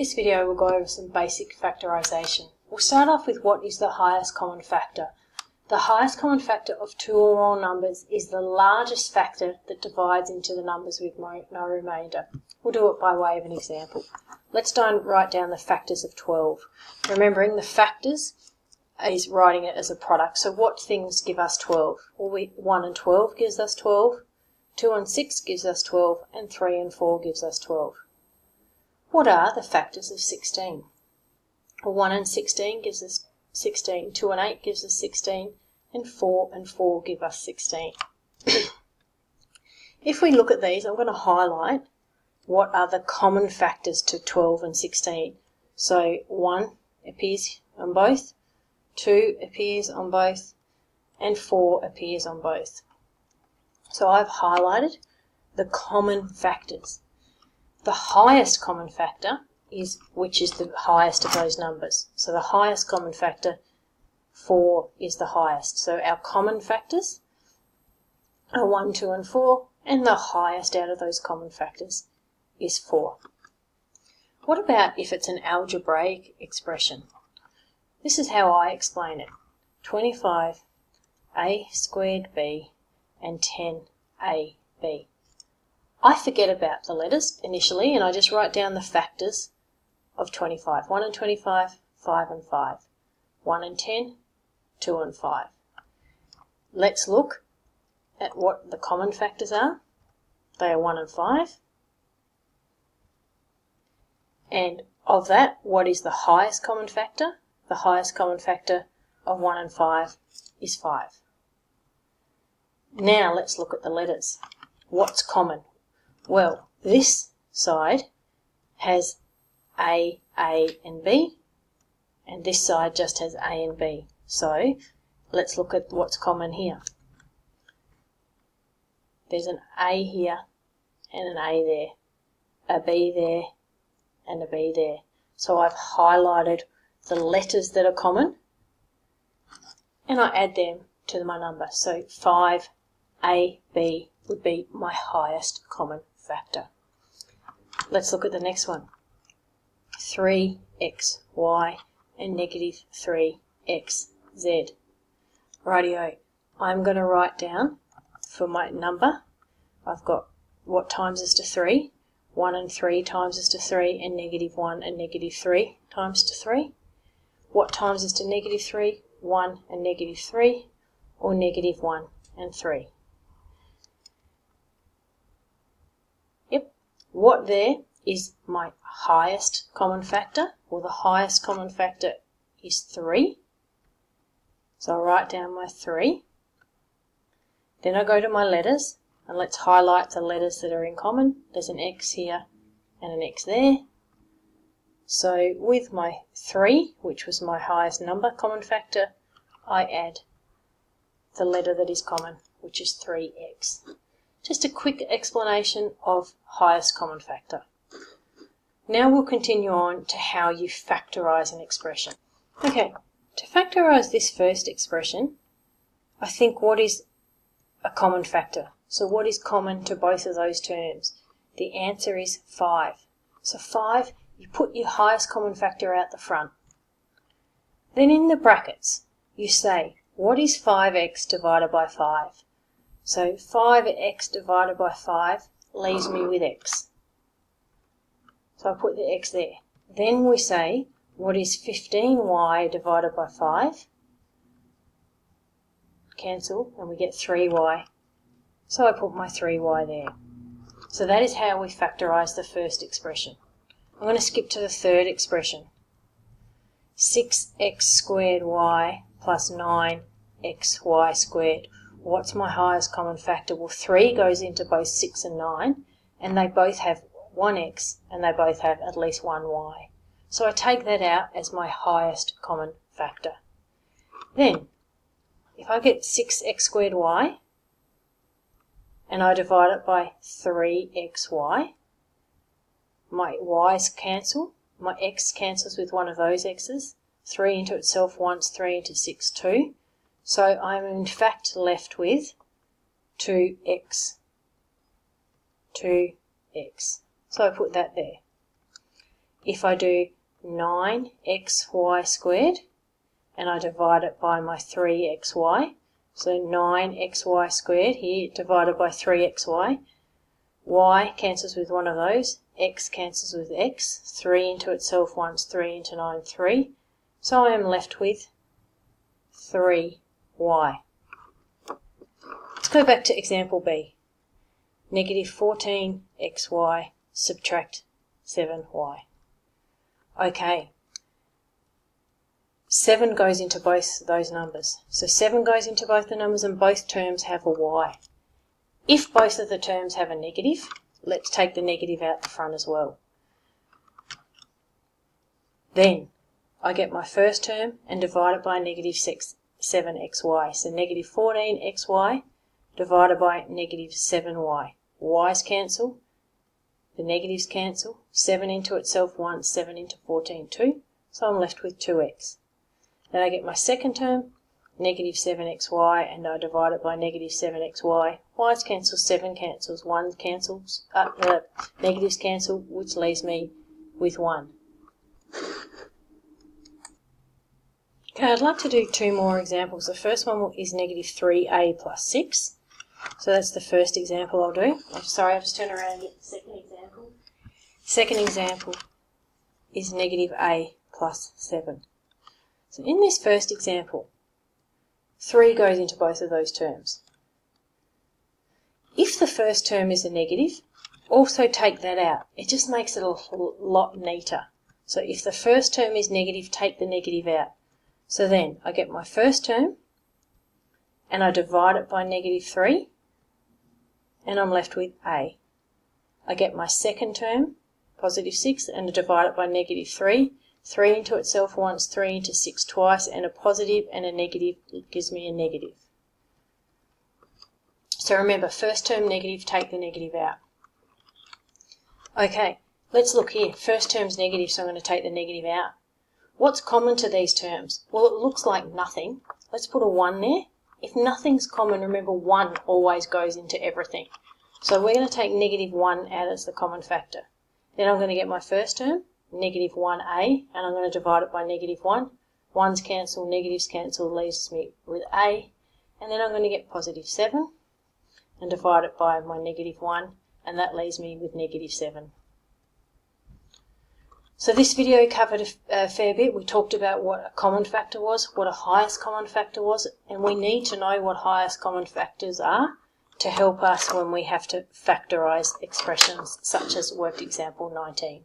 This video will go over some basic factorisation. We'll start off with what is the highest common factor. The highest common factor of two or more numbers is the largest factor that divides into the numbers with no remainder. We'll do it by way of an example. Let's write down the factors of 12. Remembering the factors is writing it as a product. So what things give us 12? Well, 1 and 12 gives us 12, 2 and 6 gives us 12, and 3 and 4 gives us 12. What are the factors of 16? Well, 1 and 16 gives us 16, 2 and 8 gives us 16, and 4 and 4 give us 16. If we look at these, I'm going to highlight what are the common factors to 12 and 16. So 1 appears on both, 2 appears on both, and 4 appears on both. So I've highlighted the common factors. The highest common factor is which is the highest of those numbers. So the highest common factor, 4, is the highest. So our common factors are 1, 2 and 4, and the highest out of those common factors is 4. What about if it's an algebraic expression? This is how I explain it. 25a squared b and 10ab. I forget about the letters initially and I just write down the factors of 25. 1 and 25, 5 and 5. 1 and 10, 2 and 5. Let's look at what the common factors are. They are 1 and 5. And of that, what is the highest common factor? The highest common factor of 1 and 5 is 5. Now let's look at the letters. What's common? Well, this side has A, and B, and this side just has A and B. So let's look at what's common here. There's an A here and an A there, a B there, and a B there. So I've highlighted the letters that are common, and I add them to my number. So 5AB would be my highest common factor. Let's look at the next one. 3xy and negative 3xz. Rightio, I'm going to write down for my number, I've got what times is to 3, 1 and 3 times is to 3, and negative 1 and negative 3 times to 3. What times is to negative 3, 1 and negative 3, or negative 1 and 3. Yep, what there is my highest common factor. Well, the highest common factor is 3. So I'll write down my 3. Then I go to my letters, and let's highlight the letters that are in common. There's an X here and an X there. So with my 3, which was my highest number common factor, I add the letter that is common, which is 3x. Just a quick explanation of highest common factor. Now we'll continue on to how you factorise an expression. Okay, to factorise this first expression, I think what is a common factor? So what is common to both of those terms? The answer is 5. So 5, you put your highest common factor out the front. Then in the brackets, you say, what is 5x divided by 5? So 5x divided by 5 leaves me with x. So I put the x there. Then we say, what is 15y divided by 5? Cancel, and we get 3y. So I put my 3y there. So that is how we factorise the first expression. I'm going to skip to the third expression. 6x squared y plus 9xy squared. What's my highest common factor? Well, 3 goes into both 6 and 9, and they both have 1x, and they both have at least 1y. So I take that out as my highest common factor. Then, if I get 6x squared y, and I divide it by 3xy, my y's cancel, my x cancels with one of those x's, 3 into itself once, 3 into 6, 2. So I'm in fact left with 2x. 2x. So I put that there. if I do 9xy squared and I divide it by my 3xy, so 9xy squared here divided by 3xy, y cancels with one of those, x cancels with x, 3 into itself once, 3 into 9, 3. So I am left with 3y. Let's go back to example B. Negative 14xy subtract 7y. Okay. 7 goes into both those numbers. So 7 goes into both the numbers and both terms have a y. If both of the terms have a negative, let's take the negative out the front as well. Then I get my first term and divide it by negative 7xy. So negative 14xy divided by negative 7y. Y's cancel, the negatives cancel, 7 into itself once, 7 into 14, 2. So I'm left with 2x. Then I get my second term, negative 7xy, and I divide it by negative 7xy. Y's cancel, 7 cancels, 1 cancels, negatives cancel, which leaves me with 1. Okay, I'd like to do 2 more examples. The first one is negative 3a plus 6. So that's the first example I'll do. I'm sorry, I'll just turn around and get the second example. Second example is negative a plus 7. So in this first example, 3 goes into both of those terms. If the first term is a negative, also take that out. It just makes it a lot neater. So if the first term is negative, take the negative out. So then I get my first term and I divide it by negative 3 and I'm left with a. I get my second term, positive 6, and I divide it by negative 3. 3 into itself once, 3 into 6 twice, and a positive and a negative gives me a negative. So remember, first term negative, take the negative out. Okay, let's look here. First term's negative, so I'm going to take the negative out. What's common to these terms? Well, it looks like nothing. Let's put a 1 there. If nothing's common, remember 1 always goes into everything. So we're going to take negative 1 out as the common factor. Then I'm going to get my first term, negative 1a, and I'm going to divide it by negative 1. 1's cancel, negatives cancel, leaves me with a. And then I'm going to get positive 7 and divide it by my negative 1, and that leaves me with negative 7. So this video covered a fair bit. We talked about what a common factor was, what a highest common factor was, and we need to know what highest common factors are to help us when we have to factorise expressions such as worked example 19.